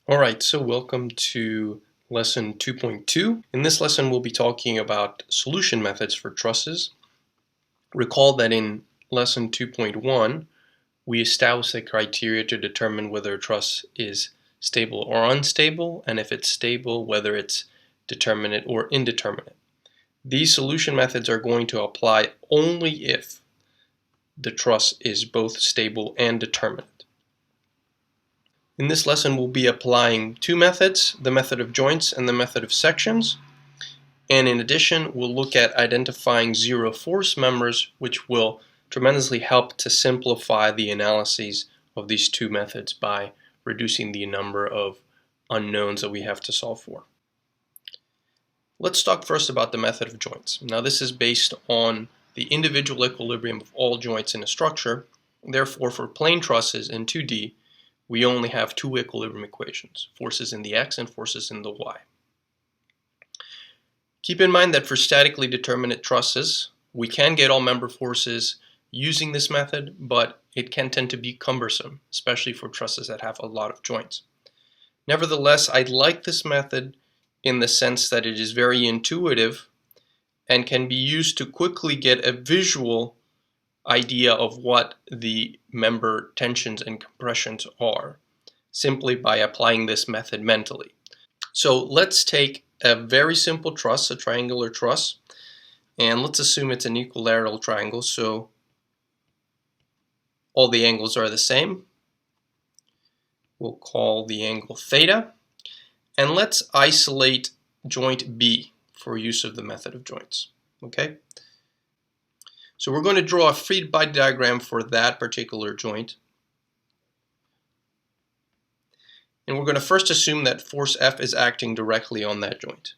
Alright, so welcome to lesson 2.2. In this lesson we'll be talking about solution methods for trusses. Recall that in lesson 2.1 we established the criteria to determine whether a truss is stable or unstable, and if it's stable, whether it's determinate or indeterminate. These solution methods are going to apply only if the truss is both stable and determinate. In this lesson we'll be applying two methods, the method of joints and the method of sections. And in addition, we'll look at identifying zero force members, which will tremendously help to simplify the analyses of these two methods by reducing the number of unknowns that we have to solve for. Let's talk first about the method of joints. Now this is based on the individual equilibrium of all joints in a structure. Therefore, for plane trusses in 2D, we only have two equilibrium equations, forces in the x and forces in the y. Keep in mind that for statically determinate trusses, we can get all member forces using this method, but it can tend to be cumbersome, especially for trusses that have a lot of joints. Nevertheless, I like this method in the sense that it is very intuitive and can be used to quickly get a visual idea of what the member tensions and compressions are, simply by applying this method mentally. So let's take a very simple truss, a triangular truss, and let's assume it's an equilateral triangle, so all the angles are the same. We'll call the angle theta, and let's isolate joint B for use of the method of joints. Okay? So we're going to draw a free body diagram for that particular joint. And we're going to first assume that force F is acting directly on that joint.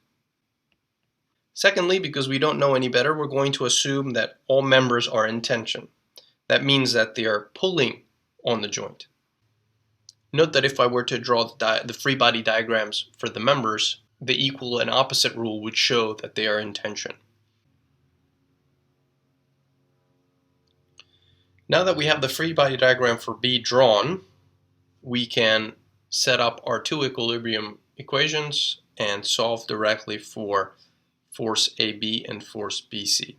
Secondly, because we don't know any better, we're going to assume that all members are in tension. That means that they are pulling on the joint. Note that if I were to draw the free body diagrams for the members, the equal and opposite rule would show that they are in tension. Now that we have the free body diagram for B drawn, we can set up our two equilibrium equations and solve directly for force AB and force BC.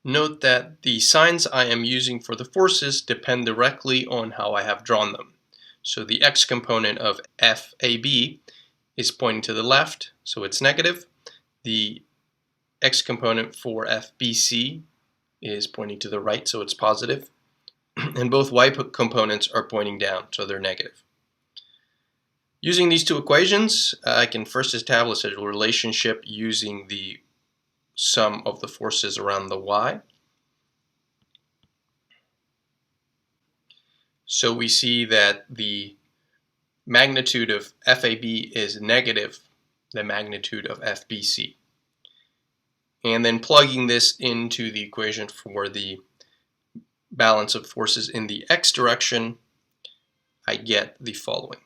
Note that the signs I am using for the forces depend directly on how I have drawn them. So the x component of FAB is pointing to the left, so it's negative. The x component for FBC is pointing to the right, so it's positive. And both y components are pointing down, so they're negative. Using these two equations, I can first establish a relationship using the sum of the forces around the y. So we see that the magnitude of FAB is negative the magnitude of FBC. And then plugging this into the equation for the balance of forces in the x direction, I get the following.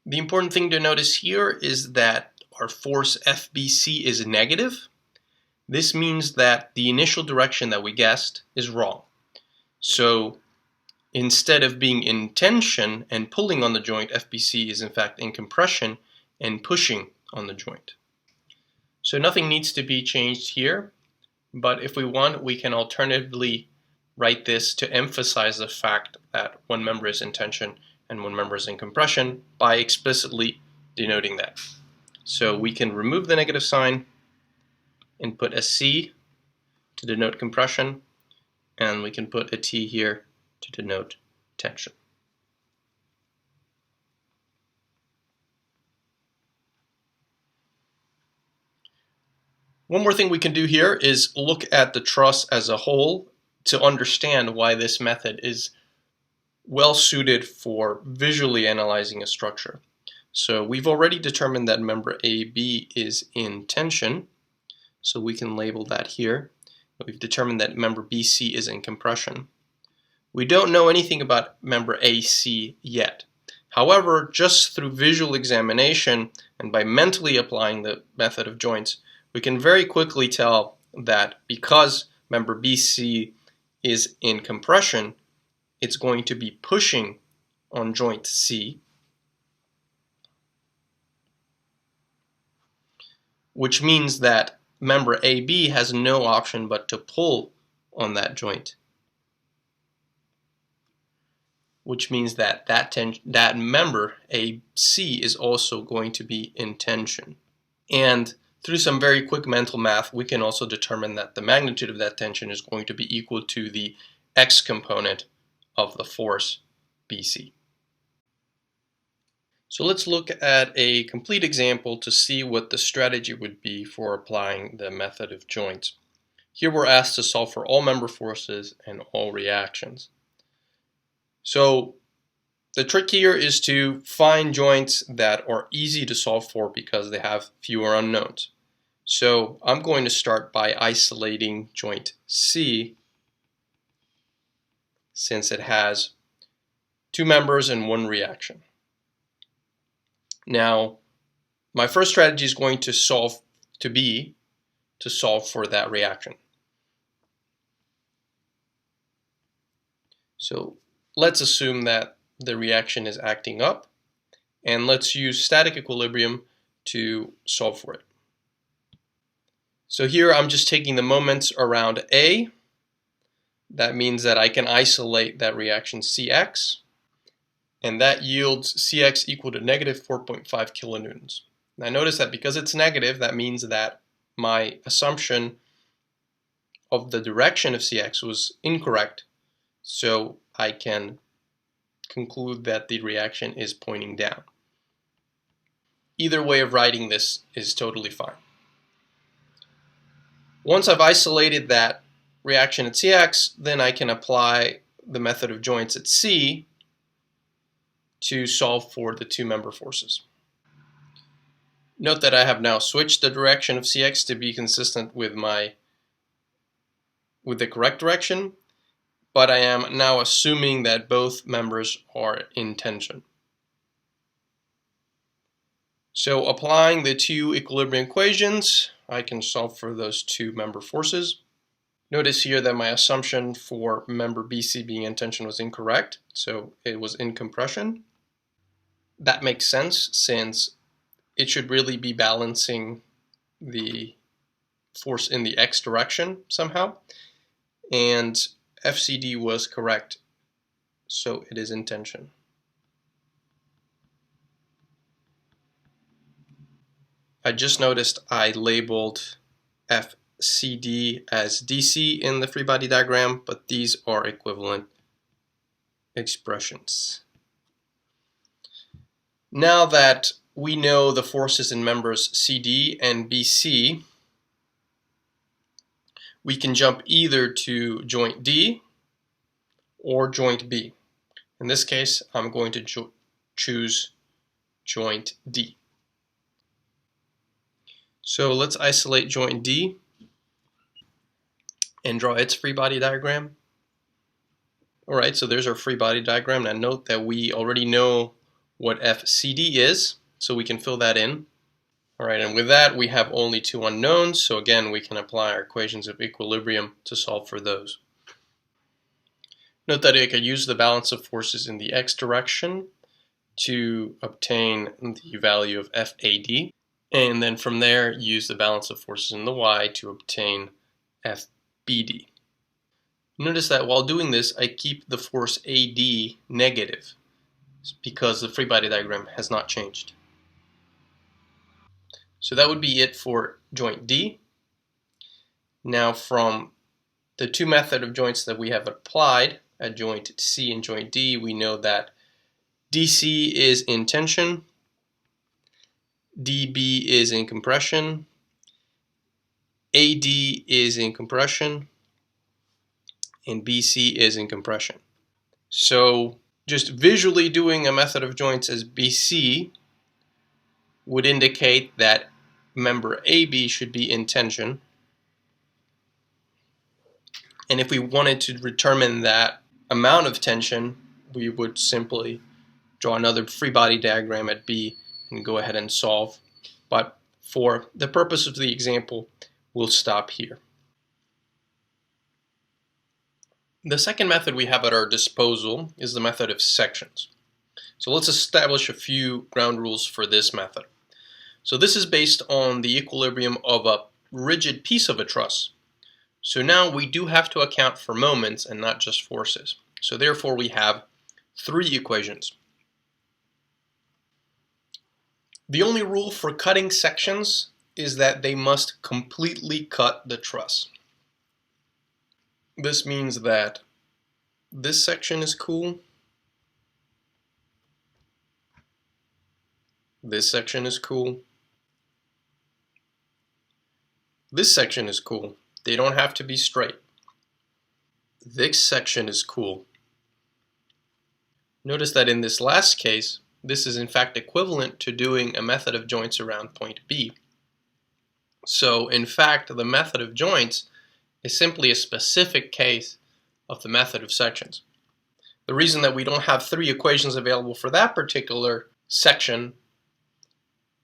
The important thing to notice here is that our force FBC is negative. This means that the initial direction that we guessed is wrong. So instead of being in tension and pulling on the joint, FBC is in fact in compression and pushing on the joint. So nothing needs to be changed here, but if we want, we can alternatively write this to emphasize the fact that one member is in tension and one member is in compression by explicitly denoting that. So we can remove the negative sign and put a C to denote compression, and we can put a T here to denote tension. One more thing we can do here is look at the truss as a whole to understand why this method is well suited for visually analyzing a structure. So we've already determined that member AB is in tension, so we can label that here. We've determined that member BC is in compression. We don't know anything about member AC yet. However, just through visual examination and by mentally applying the method of joints, we can very quickly tell that because member BC is in compression, it's going to be pushing on joint C, which means that member AB has no option but to pull on that joint, which means that that member AC is also going to be in tension. And through some very quick mental math, we can also determine that the magnitude of that tension is going to be equal to the X component of the force BC. So let's look at a complete example to see what the strategy would be for applying the method of joints. Here we're asked to solve for all member forces and all reactions. So the trick here is to find joints that are easy to solve for because they have fewer unknowns. So I'm going to start by isolating joint C, since it has two members and one reaction. Now, my first strategy is going to solve for that reaction. So let's assume that the reaction is acting up, and let's use static equilibrium to solve for it. So here I'm just taking the moments around A. That means that I can isolate that reaction Cx, and that yields Cx equal to negative 4.5 kilonewtons. Now notice that because it's negative, that means that my assumption of the direction of Cx was incorrect, so I can conclude that the reaction is pointing down. Either way of writing this is totally fine. Once I've isolated that reaction at Cx, then I can apply the method of joints at C to solve for the two member forces. Note that I have now switched the direction of Cx to be consistent with the correct direction, but I am now assuming that both members are in tension. So applying the two equilibrium equations, I can solve for those two member forces. Notice here that my assumption for member BC being in tension was incorrect, so it was in compression. That makes sense since it should really be balancing the force in the X direction somehow, and FCD was correct, so it is in tension. I just noticed I labeled FCD as DC in the free body diagram, but these are equivalent expressions. Now that we know the forces in members CD and BC, we can jump either to joint D or joint B. In this case, I'm going to choose joint D. So let's isolate joint D and draw its free body diagram. Alright, so there's our free body diagram. Now note that we already know what FCD is, so we can fill that in. Alright, and with that we have only two unknowns, so again we can apply our equations of equilibrium to solve for those. Note that I could use the balance of forces in the X direction to obtain the value of FAD, and then from there use the balance of forces in the Y to obtain FBD. Notice that while doing this I keep the force AD negative because the free body diagram has not changed. So that would be it for joint D. Now from the two method of joints that we have applied at joint C and joint D, we know that DC is in tension, DB is in compression, AD is in compression, and BC is in compression. So just visually doing a method of joints as BC would indicate that member AB should be in tension. And if we wanted to determine that amount of tension, we would simply draw another free body diagram at B and go ahead and solve. But for the purpose of the example, we'll stop here. The second method we have at our disposal is the method of sections. So let's establish a few ground rules for this method. So this is based on the equilibrium of a rigid piece of a truss. So now we do have to account for moments and not just forces. So therefore we have three equations. The only rule for cutting sections is that they must completely cut the truss. This means that this section is cool, this section is cool, this section is cool. They don't have to be straight. This section is cool. Notice that in this last case, this is in fact equivalent to doing a method of joints around point B. So in fact, the method of joints is simply a specific case of the method of sections. The reason that we don't have three equations available for that particular section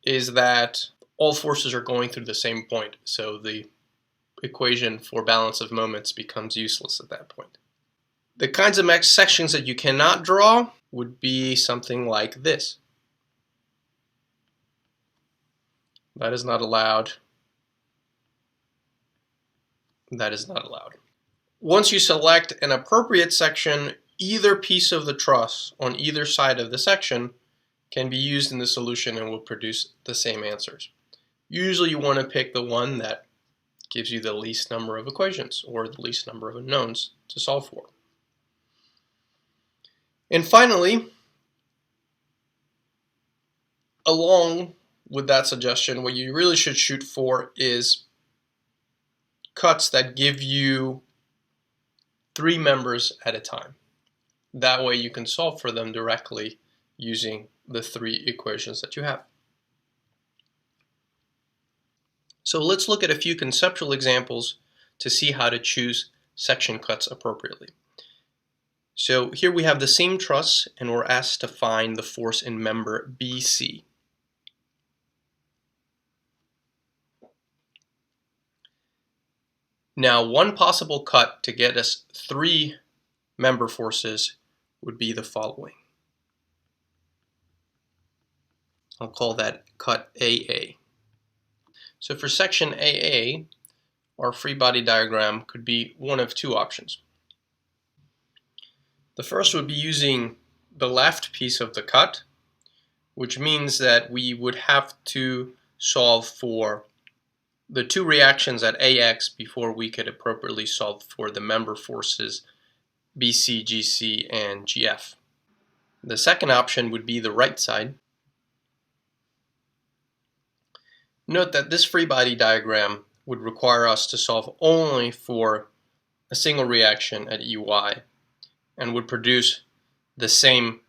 is that all forces are going through the same point, so the equation for balance of moments becomes useless at that point. The kinds of sections that you cannot draw would be something like this. That is not allowed. That is not allowed. Once you select an appropriate section, either piece of the truss on either side of the section can be used in the solution and will produce the same answers. Usually you want to pick the one that gives you the least number of equations or the least number of unknowns to solve for. And finally, along with that suggestion, what you really should shoot for is cuts that give you three members at a time. That way you can solve for them directly using the three equations that you have. So let's look at a few conceptual examples to see how to choose section cuts appropriately. So here we have the same truss and we're asked to find the force in member BC. Now one possible cut to get us three member forces would be the following. I'll call that cut AA. So for section AA, our free body diagram could be one of two options. The first would be using the left piece of the cut, which means that we would have to solve for the two reactions at AX before we could appropriately solve for the member forces BC, GC, and GF. The second option would be the right side. Note that this free body diagram would require us to solve only for a single reaction at EY and would produce the same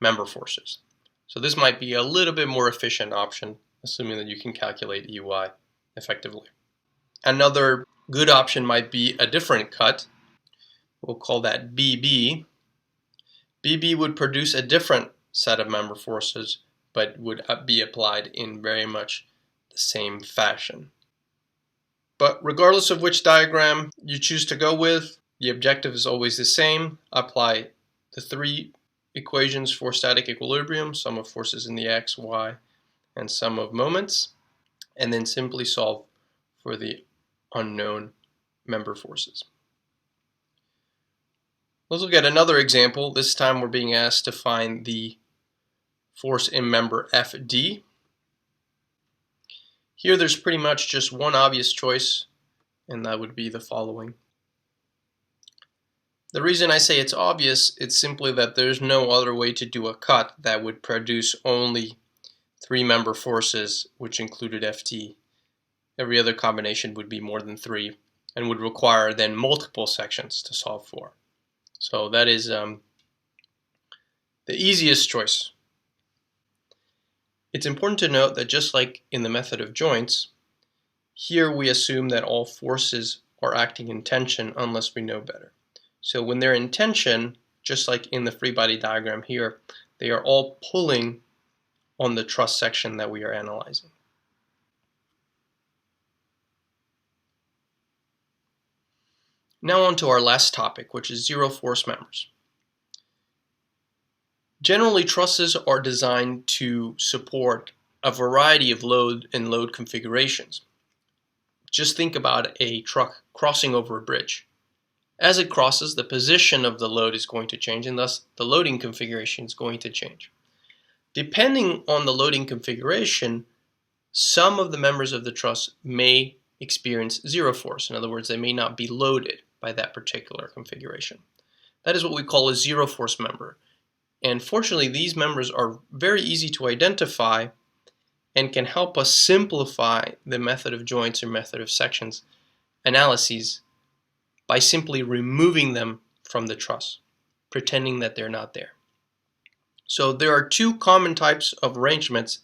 member forces. So this might be a little bit more efficient option, assuming that you can calculate EY effectively. Another good option might be a different cut. We'll call that BB. BB would produce a different set of member forces, but would be applied in very much the same fashion. But regardless of which diagram you choose to go with, the objective is always the same. Apply the three equations for static equilibrium, sum of forces in the x, y, and sum of moments, and then simply solve for the unknown member forces. Let's look at another example. This time we're being asked to find the force in member FD. Here there's pretty much just one obvious choice, and that would be the following. The reason I say it's obvious, it's simply that there's no other way to do a cut that would produce only three member forces, which included FT. Every other combination would be more than three and would require then multiple sections to solve for. So that is the easiest choice. It's important to note that just like in the method of joints, here we assume that all forces are acting in tension unless we know better. So when they're in tension, just like in the free body diagram here, they are all pulling on the truss section that we are analyzing. Now on to our last topic, which is zero force members. Generally, trusses are designed to support a variety of load and load configurations. Just think about a truck crossing over a bridge. As it crosses, the position of the load is going to change, and thus the loading configuration is going to change. Depending on the loading configuration, some of the members of the truss may experience zero force. In other words, they may not be loaded by that particular configuration. That is what we call a zero force member. And fortunately, these members are very easy to identify and can help us simplify the method of joints or method of sections analyses by simply removing them from the truss, pretending that they're not there. So there are two common types of arrangements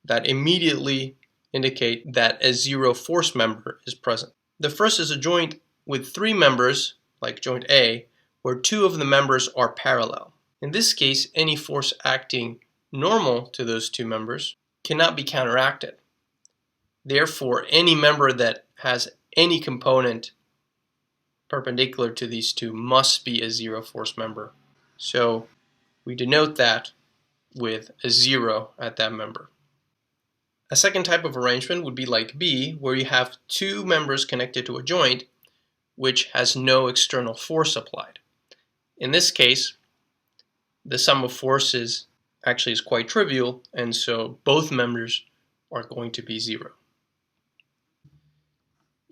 that immediately indicate that a zero force member is present. The first is a joint with three members, like joint A, where two of the members are parallel. In this case, any force acting normal to those two members cannot be counteracted. Therefore, any member that has any component perpendicular to these two must be a zero force member. So we denote that with a 0 at that member. A second type of arrangement would be like B, where you have two members connected to a joint which has no external force applied. In this case, the sum of forces actually is quite trivial, and so both members are going to be 0.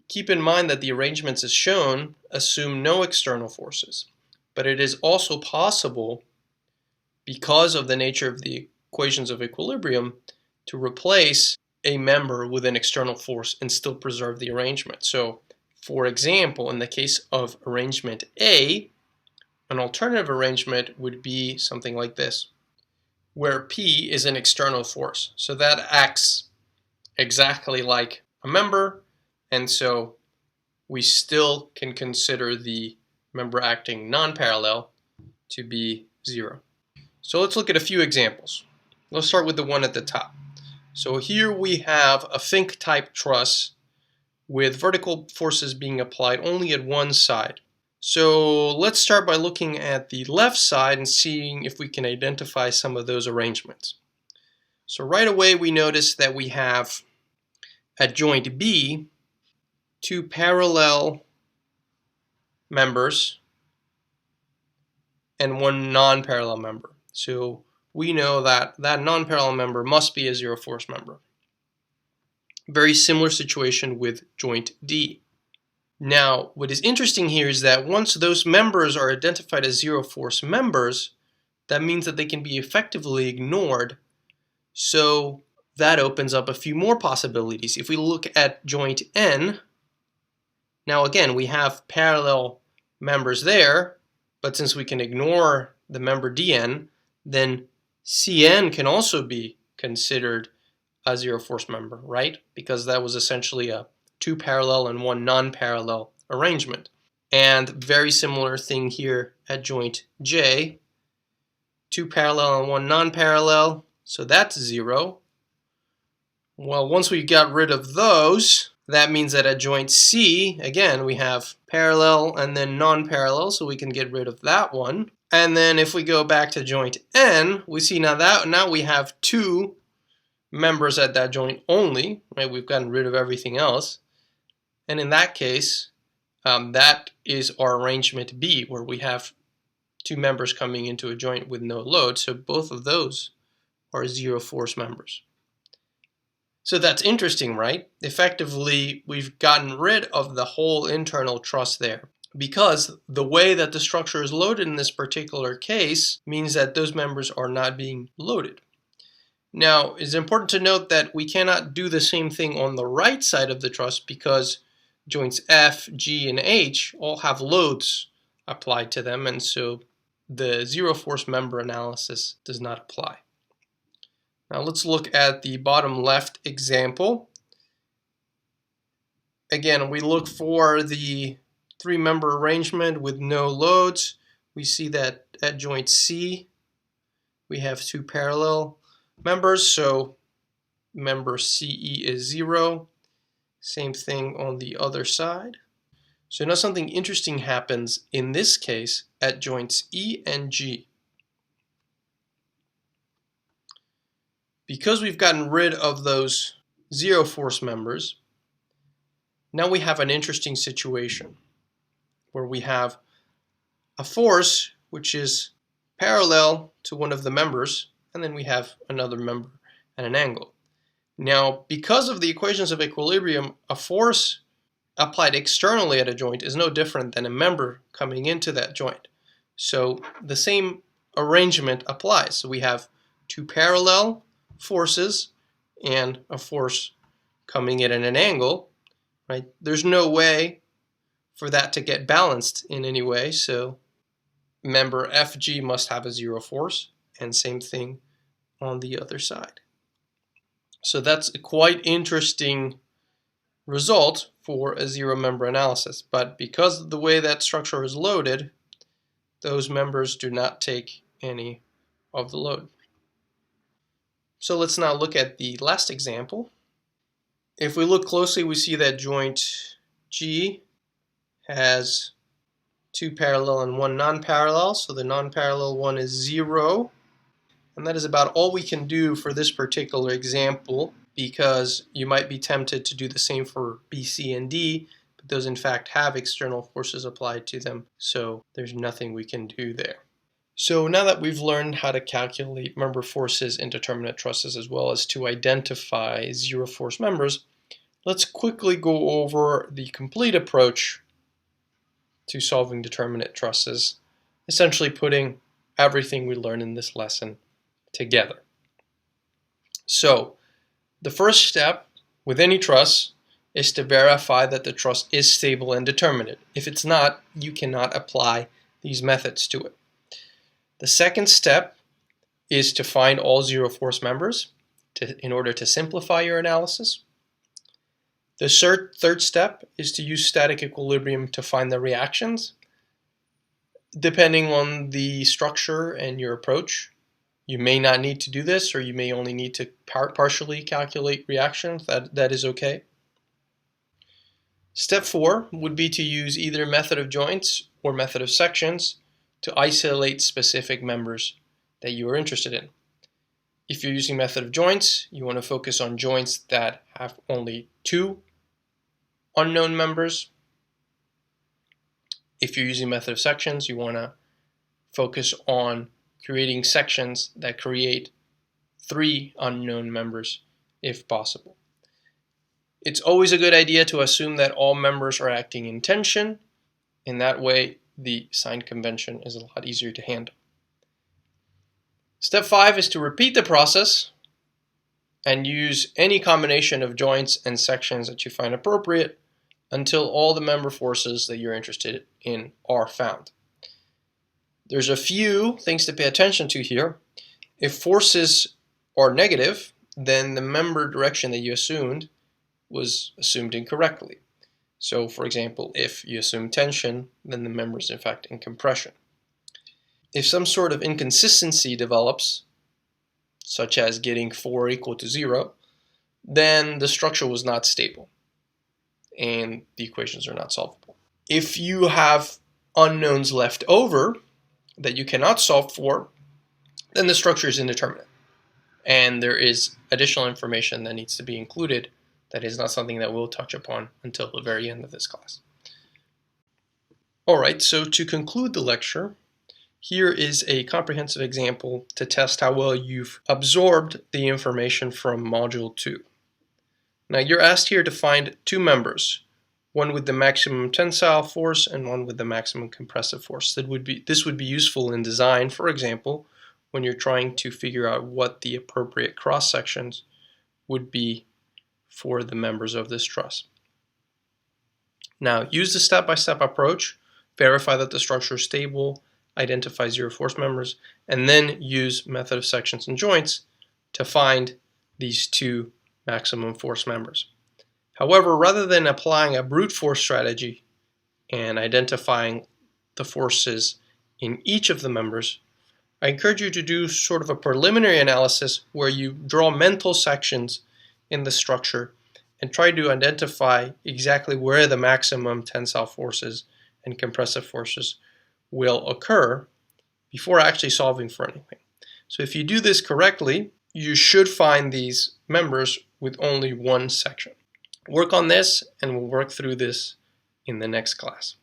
Keep in mind that the arrangements as shown assume no external forces, but it is also possible, because of the nature of the equations of equilibrium, to replace a member with an external force and still preserve the arrangement. So, for example, in the case of arrangement A, an alternative arrangement would be something like this, where P is an external force. So that acts exactly like a member, and so we still can consider the member acting non-parallel to be 0. So let's look at a few examples. Let's start with the one at the top. So here we have a Fink-type truss with vertical forces being applied only at one side. So let's start by looking at the left side and seeing if we can identify some of those arrangements. So right away we notice that we have at joint B two parallel members and one non-parallel member. So we know that that non-parallel member must be a zero force member. Very similar situation with joint D. Now, what is interesting here is that once those members are identified as zero force members, that means that they can be effectively ignored. So that opens up a few more possibilities. If we look at joint N, now again, we have parallel members there, but since we can ignore the member Dn, then Cn can also be considered a zero force member, right? Because that was essentially a two parallel and one non-parallel arrangement. And very similar thing here at joint J, two parallel and one non-parallel, so that's 0. Well, once we got rid of those, that means that at joint C, again, we have parallel and then non-parallel, so we can get rid of that one. And then if we go back to joint N, we see now we have two members at that joint only, right? We've gotten rid of everything else. And in that case, that is our arrangement B, where we have two members coming into a joint with no load. So both of those are zero force members. So that's interesting, right? Effectively, we've gotten rid of the whole internal truss there, because the way that the structure is loaded in this particular case means that those members are not being loaded. Now, it's important to note that we cannot do the same thing on the right side of the truss, because joints F, G, and H all have loads applied to them, and so the zero force member analysis does not apply. Now let's look at the bottom left example. Again, we look for the three-member arrangement with no loads. We see that at joint C, we have two parallel members, so member CE is 0. Same thing on the other side. So now something interesting happens in this case at joints E and G. Because we've gotten rid of those zero force members, now we have an interesting situation where we have a force which is parallel to one of the members, and then we have another member at an angle. Now, because of the equations of equilibrium, a force applied externally at a joint is no different than a member coming into that joint. So the same arrangement applies. So we have two parallel forces and a force coming in at an angle, right? There's no way for that to get balanced in any way, so member FG must have a zero force, and same thing on the other side. So that's a quite interesting result for a zero member analysis, but because of the way that structure is loaded, those members do not take any of the load. So let's now look at the last example. If we look closely, we see that joint G has two parallel and one non-parallel, so the non-parallel one is 0. And that is about all we can do for this particular example, because you might be tempted to do the same for B, C, and D, but those in fact have external forces applied to them, so there's nothing we can do there. So now that we've learned how to calculate member forces in determinate trusses as well as to identify zero force members, let's quickly go over the complete approach to solving determinate trusses, essentially putting everything we learned in this lesson together. So the first step with any truss is to verify that the truss is stable and determinate. If it's not, you cannot apply these methods to it. The second step is to find all zero force members in order to simplify your analysis. The third step is to use static equilibrium to find the reactions. Depending on the structure and your approach, you may not need to do this, or you may only need to partially calculate reactions. That is okay. Step 4 would be to use either method of joints or method of sections to isolate specific members that you are interested in. If you're using method of joints, you want to focus on joints that have only two unknown members. If you're using method of sections, you want to focus on creating sections that create 3 unknown members if possible. It's always a good idea to assume that all members are acting in tension. In that way, the sign convention is a lot easier to handle. Step 5 is to repeat the process and use any combination of joints and sections that you find appropriate until all the member forces that you're interested in are found. There's a few things to pay attention to here. If forces are negative, then the member direction that you assumed was assumed incorrectly. So, for example, if you assume tension, then the member is in fact in compression. If some sort of inconsistency develops, such as getting 4 equal to 0, then the structure was not stable and the equations are not solvable. If you have unknowns left over that you cannot solve for, then the structure is indeterminate and there is additional information that needs to be included. That is not something that we'll touch upon until the very end of this class. Alright, so to conclude the lecture, here is a comprehensive example to test how well you've absorbed the information from Module 2. Now you're asked here to find 2 members, one with the maximum tensile force and one with the maximum compressive force. This would be useful in design, for example, when you're trying to figure out what the appropriate cross sections would be for the members of this truss. Now use the step-by-step approach, verify that the structure is stable, identify zero force members, and then use method of sections and joints to find these 2 maximum force members. However, rather than applying a brute force strategy and identifying the forces in each of the members, I encourage you to do sort of a preliminary analysis where you draw mental sections in the structure and try to identify exactly where the maximum tensile forces and compressive forces will occur before actually solving for anything. So if you do this correctly, you should find these members with only one section. Work on this, and we'll work through this in the next class.